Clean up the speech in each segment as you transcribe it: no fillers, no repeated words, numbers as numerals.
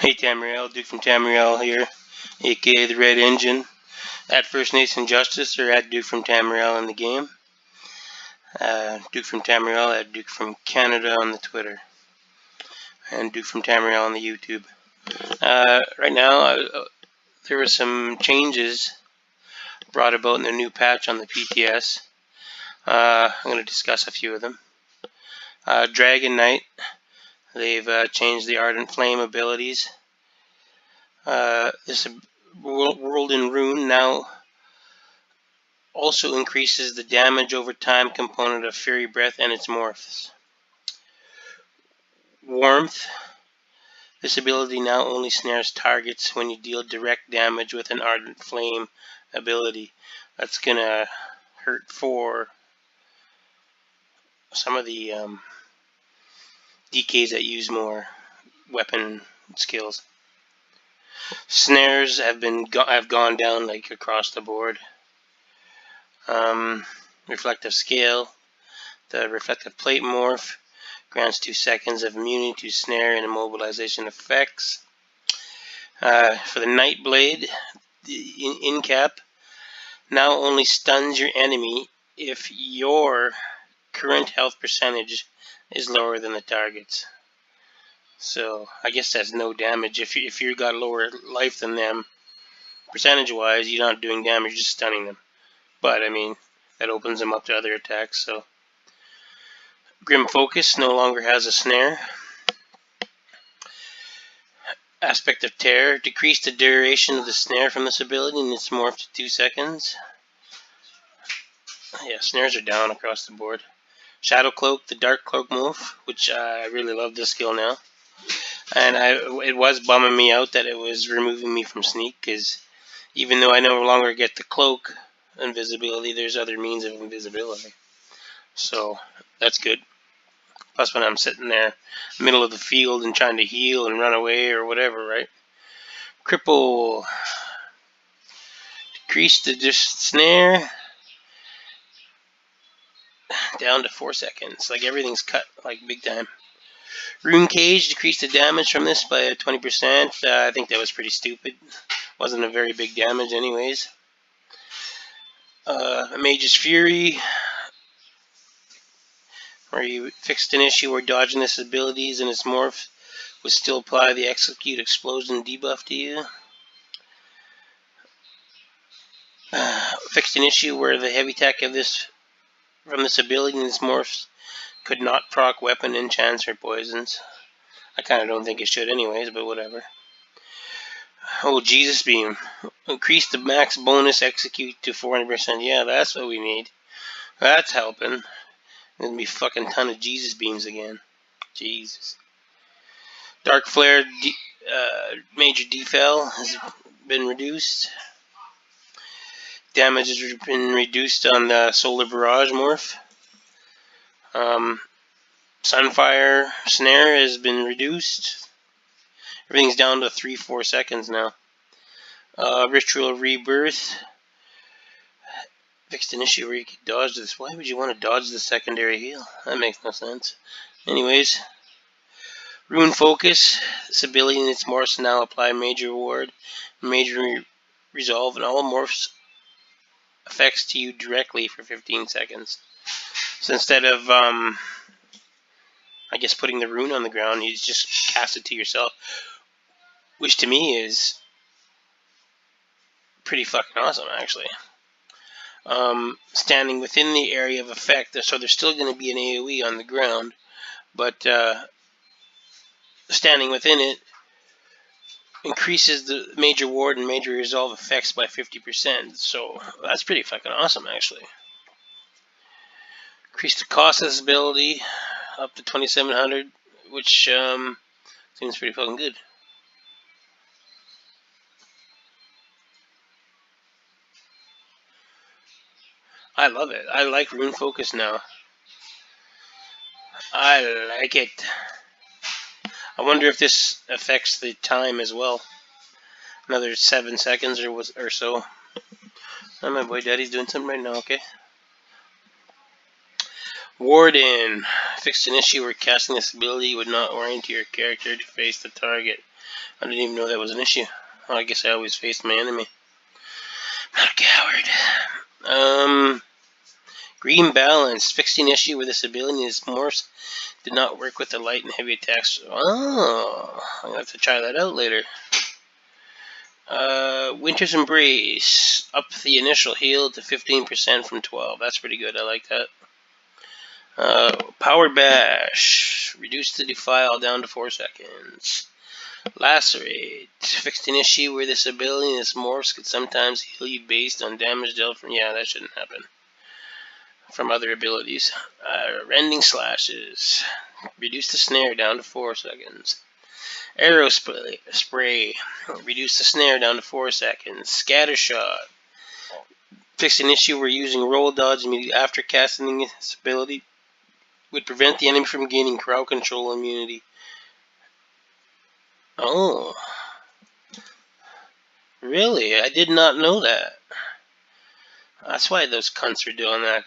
Hey Tamriel, Duke from Tamriel here, aka the Red Engine, at First Nation Justice, or at Duke from Tamriel in the game. Duke from Tamriel at Duke from Canada on the Twitter, and Duke from Tamriel on the YouTube. Right now, there were some changes brought about in the new patch on the PTS. I'm going to discuss a few of them. Dragon Knight, they've changed the Ardent Flame abilities. This World in Rune now also increases the damage over time component of Fury Breath and its morphs. Warmth. This ability now only snares targets when you deal direct damage with an Ardent Flame ability. That's gonna hurt for some of the DKs that use more weapon skills. Snares have gone down like across the board. Reflective Scale. The Reflective Plate morph grants 2 seconds of immunity to snare and immobilization effects. For the Nightblade, the in-cap now only stuns your enemy if your current health percentage is lower than the target's. So I guess that's no damage. If you got lower life than them, percentage-wise, you're not doing damage, you're just stunning them. But I mean, that opens them up to other attacks. So Grim Focus no longer has a snare. Aspect of Terror. Decrease the duration of the snare from this ability and it's morphed to 2 seconds. Yeah, snares are down across the board. Shadow Cloak, the Dark Cloak morph, which I really love this skill now. And it was bumming me out that it was removing me from sneak, because even though I no longer get the cloak invisibility, there's other means of invisibility. So that's good. Plus when I'm sitting there, middle of the field and trying to heal and run away or whatever, right? Cripple. Decrease the snare down to 4 seconds. Like everything's cut like big time. Rune Cage. Decrease the damage from this by 20%. I think that was pretty stupid. Wasn't a very big damage anyways. Mage's Fury, where you fixed an issue where dodging this abilities and its morph would still apply the Execute Explosion debuff to you. Fixed an issue where the heavy attack of this from this ability and its morphs could not proc weapon enchants or poisons. I kind of don't think it should anyways, but whatever. Oh, Jesus Beam. Increase the max bonus execute to 400%. Yeah, that's what we need. That's helping. There's gonna be a fucking ton of Jesus Beams again. Jesus. Dark Flare major defal has been reduced. Damage has been reduced on the Solar Barrage morph. Sunfire Snare has been reduced. Everything's down to 3-4 seconds now. Ritual Rebirth. Fixed an issue where you could dodge this. Why would you want to dodge the secondary heal? That makes no sense. Anyways. Rune Focus. This ability and its morphs now apply Major Ward, Major Resolve, and all morphs effects to you directly for 15 seconds. So instead of, I guess, putting the rune on the ground, you just cast it to yourself. Which to me is pretty fucking awesome, actually. Standing within the area of effect, so there's still going to be an AoE on the ground, but standing within it increases the Major Ward and Major Resolve effects by 50%, so that's pretty fucking awesome, actually. Increase the cost of this ability up to 2,700, which seems pretty fucking good. I love it. I like Rune Focus now. I like it. I wonder if this affects the time as well. Another 7 seconds or so. Oh, my boy Daddy's doing something right now, okay? Warden. Fixed an issue where casting this ability would not orient your character to face the target. I didn't even know that was an issue. Well, I guess I always faced my enemy. I'm not a coward. Green balance. Fixed an issue with this ability and its morphs did not work with the light and heavy attacks. Oh, I'm gonna have to try that out later. Winter's Embrace. Up the initial heal to 15% from 12. That's pretty good. I like that. Power Bash. Reduce the defile down to 4 seconds. Lacerate. Fixed an issue where this ability and its morphs could sometimes heal you based on damage dealt from... Yeah, that shouldn't happen. From other abilities. Rending Slashes. Reduce the snare down to 4 seconds. Arrow Spray. Reduce the snare down to 4 seconds. Scatter Shot. Fixed an issue where using roll dodge immediately after casting this ability would prevent the enemy from gaining crowd control immunity. Oh. Really? I did not know that. That's why those cunts were doing that.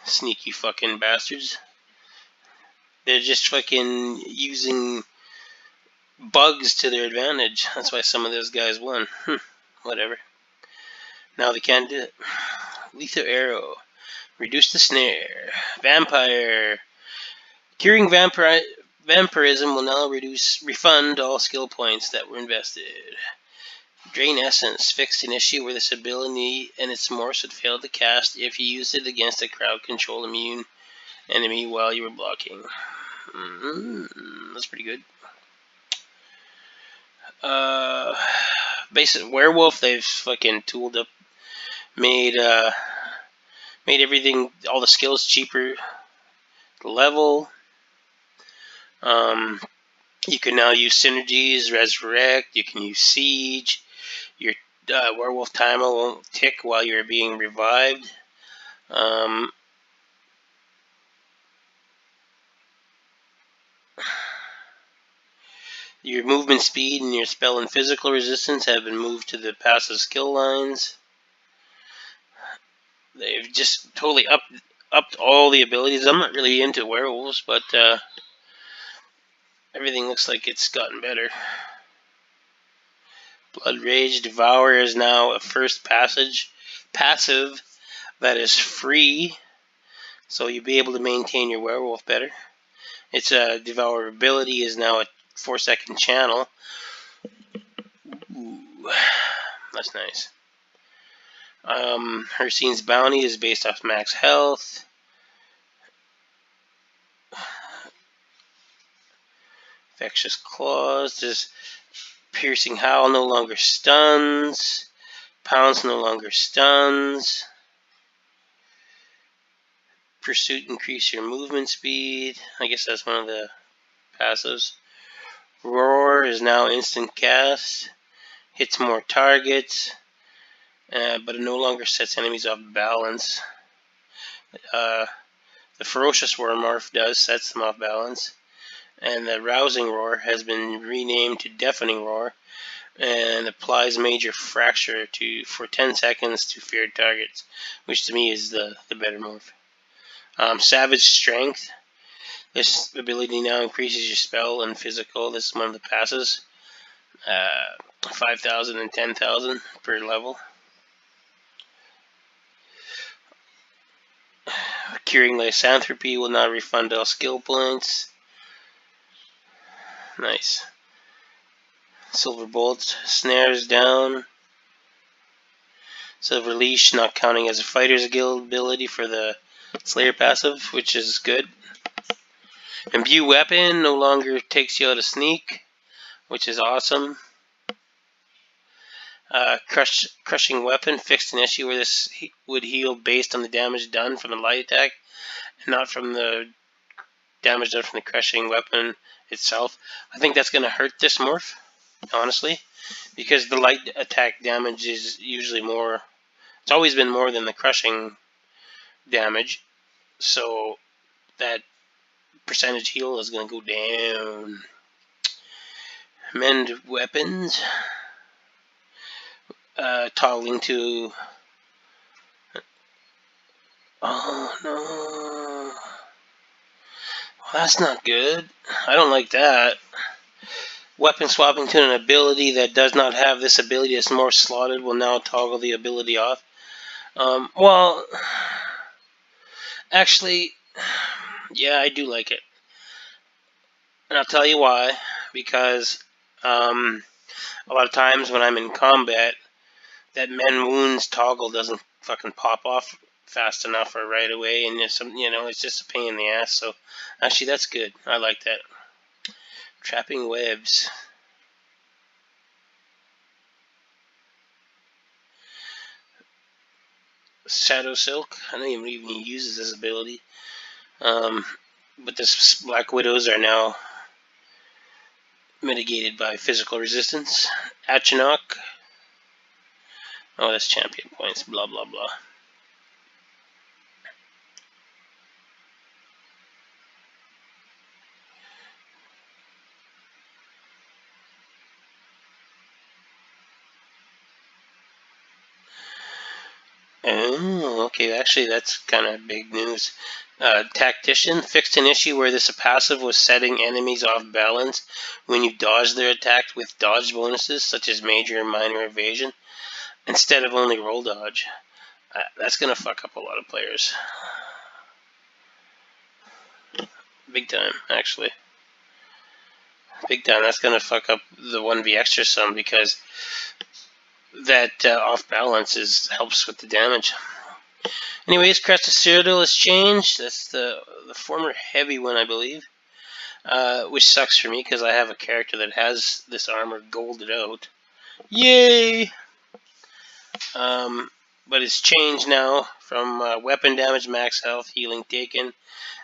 Sneaky fucking bastards. They're just fucking using bugs to their advantage. That's why some of those guys won. Whatever. Now they can't do it. Lethal Arrow. Reduce the snare. Vampire. Curing vampirism will now refund all skill points that were invested. Drain Essence. Fixed an issue where this ability and its morphs would fail to cast if you used it against a crowd control immune enemy while you were blocking. That's pretty good. Basic Werewolf, they've fucking tooled up, made everything, all the skills cheaper to level. You can now use synergies, resurrect. You can use siege. Your werewolf timer won't tick while you're being revived. Your movement speed and your spell and physical resistance have been moved to the passive skill lines. They've just totally upped all the abilities. I'm not really into werewolves, but everything looks like it's gotten better. Blood Rage Devour is now a first passive that is free, so you'll be able to maintain your werewolf better. Its Devour ability is now a 4-second channel. Ooh, that's nice. Hercine's Bounty is based off max health. Infectious Claws. This Piercing Howl no longer stuns. Pounce no longer stuns. Pursuit increase your movement speed. I guess that's one of the passives. Roar is now instant cast. Hits more targets. But it no longer sets enemies off balance. The Ferocious Roar morph sets them off balance. And the Rousing Roar has been renamed to Deafening Roar and applies Major Fracture for 10 seconds to feared targets, which to me is the better morph. Savage Strength. This ability now increases your spell and physical. This is one of the passes. 5,000 and 10,000 per level. Curing Lysanthropy will now refund all skill points. Nice. Silver Bolt. Snares down. Silver Leash not counting as a fighter's guild ability for the Slayer passive, which is good. Imbue Weapon no longer takes you out of sneak, which is awesome. Crushing Weapon fixed an issue where this would heal based on the damage done from the light attack and not from the damage done from the Crushing Weapon itself. I think that's going to hurt this morph, honestly, because the light attack damage is usually more. It's always been more than the crushing damage, so that percentage heal is going to go down. Mend Weapons. Toggling to... Oh no. Well, that's not good. I don't like that. Weapon swapping to an ability that does not have this ability that's more slotted will now toggle the ability off. Well, actually, yeah, I do like it. And I'll tell you why. Because a lot of times when I'm in combat, that men wounds toggle doesn't fucking pop off fast enough or right away, and it's just a pain in the ass. So actually, that's good. I like that. Trapping webs. Shadow Silk. I don't even know he uses this ability. But the Black Widows are now mitigated by physical resistance. Achinok. Oh, that's champion points. Blah, blah, blah. Oh, okay. Actually, that's kind of big news. Tactician fixed an issue where this passive was setting enemies off balance when you dodge their attack with dodge bonuses such as major and minor evasion instead of only roll dodge. That's gonna fuck up a lot of players. Big time, actually. Big time. That's gonna fuck up the 1v extra some because that off balance helps with the damage. Anyways, Crest of Cyrodiil has changed. That's the former heavy one, I believe. Which sucks for me because I have a character that has this armor golded out. Yay! But it's changed now from weapon damage, max health, healing taken,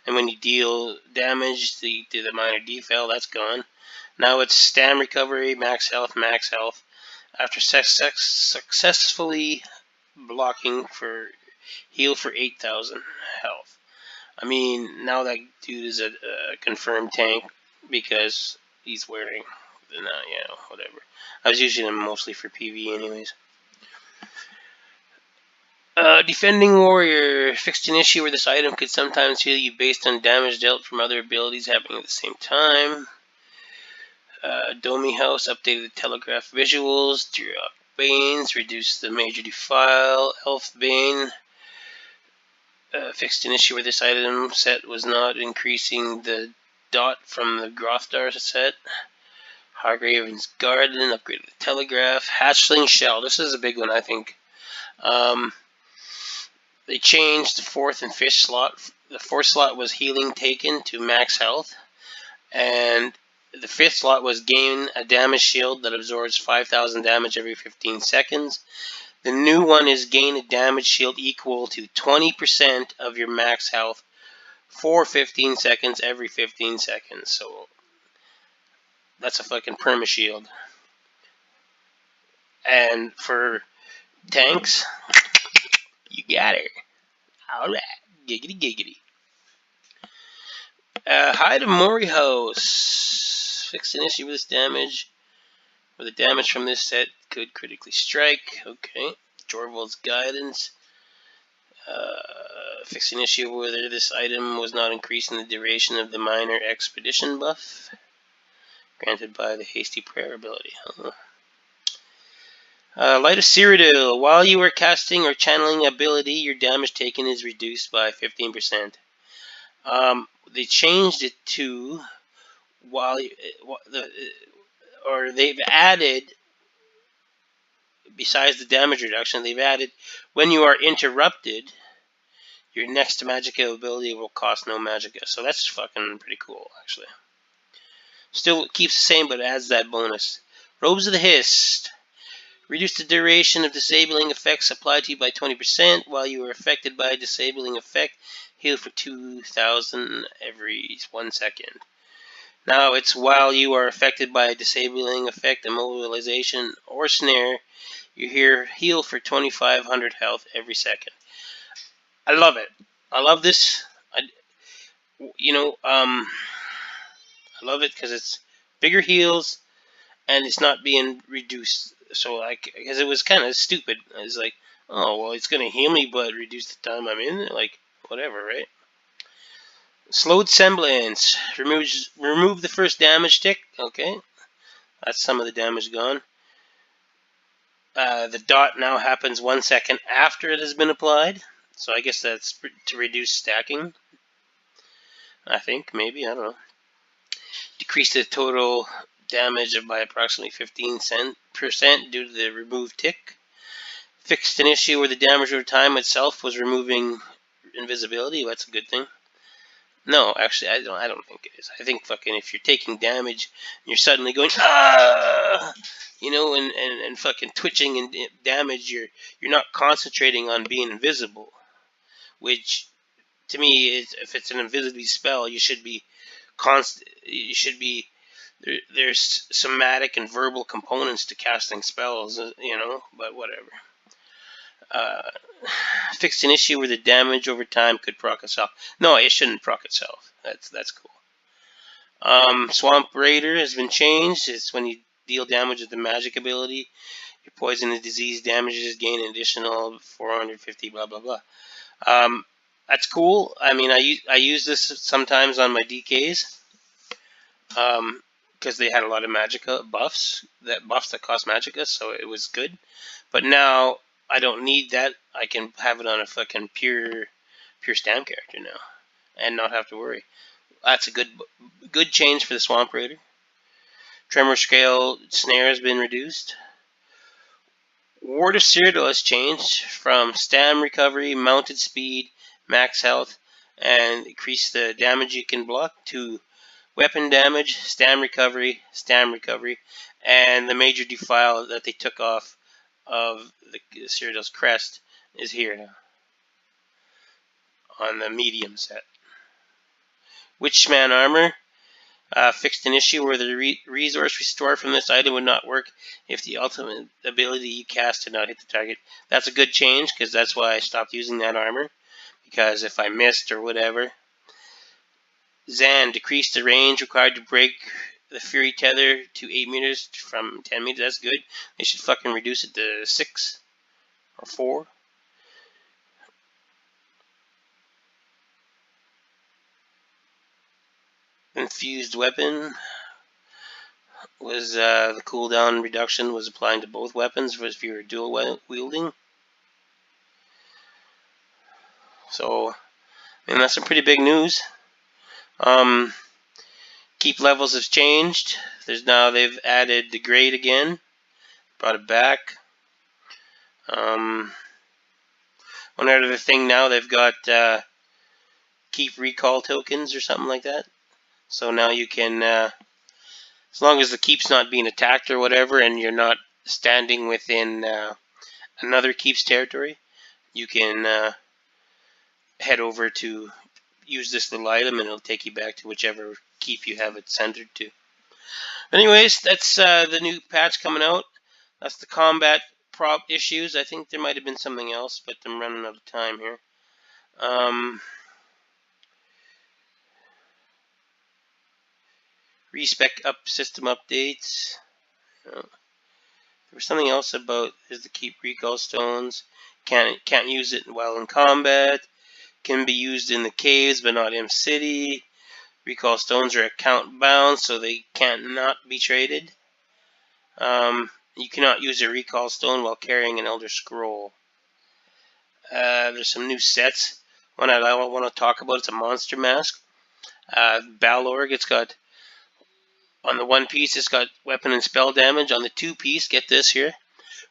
and when you deal damage, the minor defail, that's gone. Now it's stam recovery, max health, after successfully blocking for heal for 8,000 health. I mean, now that dude is a confirmed tank because he's wearing the, whatever. I was using him mostly for PvE anyways. Defending Warrior fixed an issue where this item could sometimes heal you based on damage dealt from other abilities happening at the same time. Domi House updated the telegraph visuals. Drop Banes reduced the major defile. Elf Bane fixed an issue where this item set was not increasing the dot from the Grothdar set. Hargraven's Garden upgraded the telegraph. Hatchling Shell. This is a big one, I think. They changed the fourth and fifth slot. The fourth slot was healing taken to max health, and the fifth slot was gain a damage shield that absorbs 5,000 damage every 15 seconds. The new one is gain a damage shield equal to 20% of your max health for 15 seconds every 15 seconds. So that's a fucking perma shield. And for tanks, you got it. Alright. Giggity giggity. Hi to Mori House. Fix an issue with this damage. Where the damage from this set could critically strike. Okay. Jorval's Guidance. Fix an issue whether this item was not increasing the duration of the minor expedition buff. Granted by the hasty prayer ability. Light of Cyrodiil. While you are casting or channeling ability, your damage taken is reduced by 15%. They changed it to they've added, besides the damage reduction, they've added when you are interrupted, your next magicka ability will cost no magicka. So that's fucking pretty cool, actually. Still keeps the same, but adds that bonus. Robes of the Hist. Reduce the duration of disabling effects applied to you by 20% while you are affected by a disabling effect. Heal for 2,000 every 1 second. Now it's while you are affected by a disabling effect, immobilization, or snare. You heal for 2,500 health every second. I love it. I love this. I love it because it's bigger heals and it's not being reduced. So because it was kind of stupid. It's like, oh well, it's gonna heal me, but reduce the time I'm in. Like whatever, right? Slowed Semblance. Remove the first damage tick. Okay. That's some of the damage gone. The dot now happens 1 second after it has been applied. So I guess that's to reduce stacking. I think, maybe, I don't know. Decrease the total damage by approximately 15% due to the removed tick. Fixed an issue where the damage over time itself was removing invisibility. That's a good thing. No, actually, I don't think it is. I think fucking if you're taking damage, and you're suddenly going ah, you know, and fucking twitching and damage, you're not concentrating on being invisible. Which, to me, is if it's an invisibility spell, you should be You should be there's somatic and verbal components to casting spells, you know. But whatever. Uh, Fixed an issue where the damage over time could proc itself. No, it shouldn't proc itself. That's cool. Swamp Raider has been changed. It's when you deal damage with the magic ability. Your poison and disease damages gain an additional 450. Blah blah blah. That's cool. I mean, I use this sometimes on my DKs. Because they had a lot of magicka buffs that cost magicka, so it was good. But now I don't need that. I can have it on a fucking pure stam character now, and not have to worry. That's a good change for the Swamp Raider. Tremor scale snare has been reduced. Ward of Cyrodiil has changed from stam recovery, mounted speed, max health, and increase the damage you can block to weapon damage, stam recovery, and the major defile that they took off of the Cyrodiil's crest is here now on the medium set. Witchman armor fixed an issue where the resource restore from this item would not work if the ultimate ability you cast did not hit the target. That's a good change, because that's why I stopped using that armor, because if I missed or whatever. Zan decreased the range required to break the Fury Tether to 8 meters from 10 meters. That's good. They should fucking reduce it to 6 or 4. Infused weapon was the cooldown reduction was applying to both weapons if you were dual wielding. So, I mean, that's some pretty big news. Keep levels has changed. They've added the grade again, brought it back. One other thing now, they've got keep recall tokens or something like that. So now you can, as long as the keep's not being attacked or whatever, and you're not standing within another keep's territory, you can head over to use this little item, and it'll take you back to whichever keep you have it centered to. Anyways, that's the new patch coming out. That's the combat prop issues. I think there might have been something else, but I'm running out of time here. Respec up system updates. There was something else about is the keep recall stones. Can't use it while in combat. Can be used in the caves, but not in city. Recall stones are account bound, so they cannot be traded. You cannot use a recall stone while carrying an Elder Scroll. There's some new sets. One I want to talk about, it's a Monster Mask. Balorg, it's got, on the one piece, it's got weapon and spell damage. On the two piece, get this here.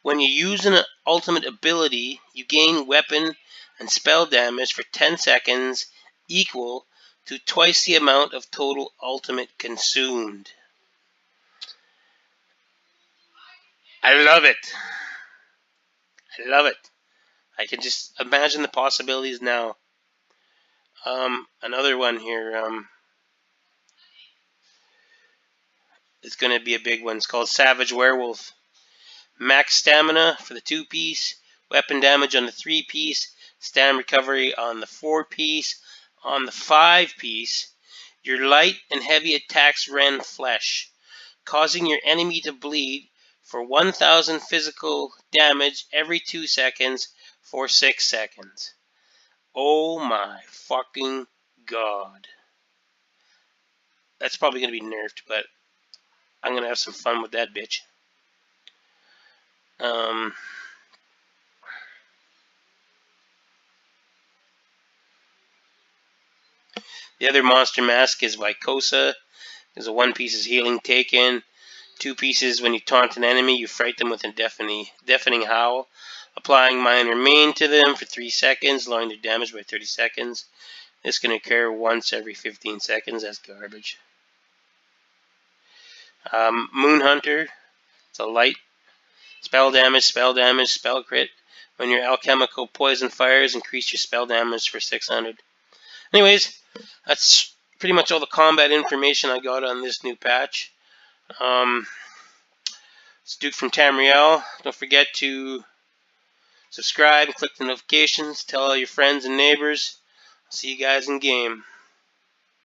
When you use an ultimate ability, you gain weapon and spell damage for 10 seconds equal to twice the amount of total ultimate consumed. I love it. I love it. I can just imagine the possibilities now. Another one here. It's going to be a big one. It's called Savage Werewolf. Max stamina for the 2-piece. Weapon damage on the 3-piece. Stam recovery on the 4-piece. On the 5-piece, your light and heavy attacks rend flesh, causing your enemy to bleed for 1,000 physical damage every 2 seconds for 6 seconds. Oh my fucking god. That's probably going to be nerfed, but I'm going to have some fun with that bitch. The other monster mask is Vycosa. There's a 1 piece is healing taken. 2 pieces when you taunt an enemy, you fright them with a deafening howl. Applying Mind Remain to them for 3 seconds, lowering their damage by 30 seconds. This can occur once every 15 seconds. That's garbage. Moon Hunter. It's a light. Spell damage, spell crit. When your alchemical poison fires, increase your spell damage for 600. Anyways, that's pretty much all the combat information I got on this new patch. It's Duke from Tamriel. Don't forget to subscribe and click the notifications. Tell all your friends and neighbors. I'll see you guys in game.